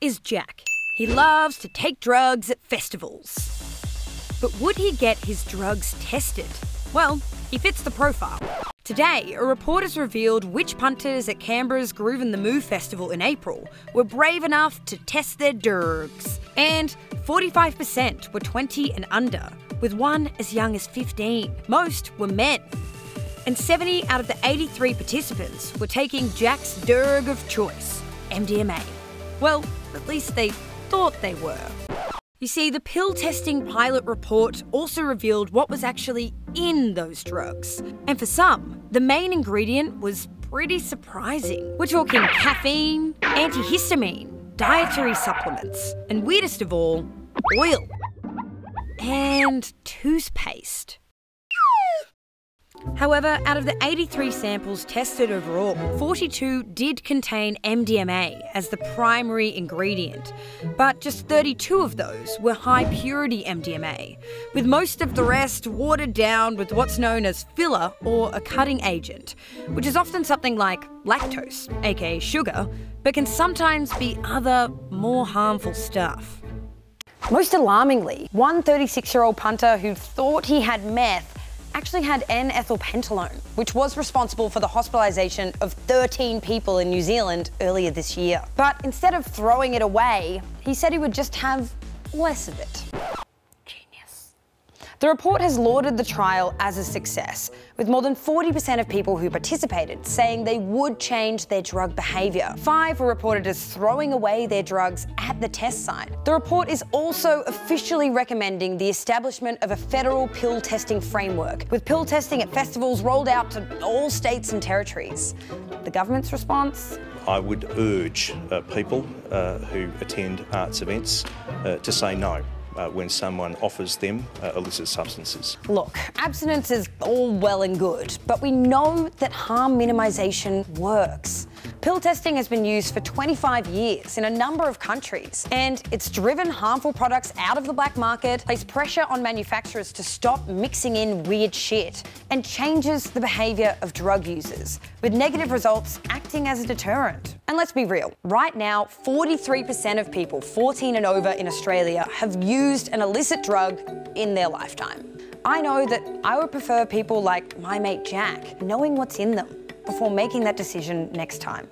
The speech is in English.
is Jack. He loves to take drugs at festivals. But would he get his drugs tested? Well, he fits the profile. Today, a report has revealed which punters at Canberra's Groove in the Moo festival in April were brave enough to test their dergs. And 45% were 20 and under, with one as young as 15. Most were men. And 70 out of the 83 participants were taking Jack's derg of choice, MDMA. Well, at least they thought they were. You see, the pill testing pilot report also revealed what was actually in those drugs. And for some, the main ingredient was pretty surprising. We're talking caffeine, antihistamine, dietary supplements, and weirdest of all, oil. And toothpaste. However, out of the 83 samples tested overall, 42 did contain MDMA as the primary ingredient, but just 32 of those were high-purity MDMA, with most of the rest watered down with what's known as filler or a cutting agent, which is often something like lactose, aka sugar, but can sometimes be other, more harmful stuff. Most alarmingly, one 36-year-old punter who thought he had meth actually had N-ethylpentalone, which was responsible for the hospitalisation of 13 people in New Zealand earlier this year. But instead of throwing it away, he said he would just have less of it. Genius. The report has lauded the trial as a success, with more than 40% of people who participated saying they would change their drug behaviour. 5 were reported as throwing away their drugs at the test site. The report is also officially recommending the establishment of a federal pill testing framework, with pill testing at festivals rolled out to all states and territories. The government's response? I would urge people who attend arts events to say no when someone offers them illicit substances. Look, abstinence is all well and good, but we know that harm minimisation works. Pill testing has been used for 25 years in a number of countries, and it's driven harmful products out of the black market, placed pressure on manufacturers to stop mixing in weird shit, and changes the behaviour of drug users, with negative results acting as a deterrent. And let's be real, right now, 43% of people 14 and over in Australia have used an illicit drug in their lifetime. I know that I would prefer people like my mate Jack knowing what's in them before making that decision next time.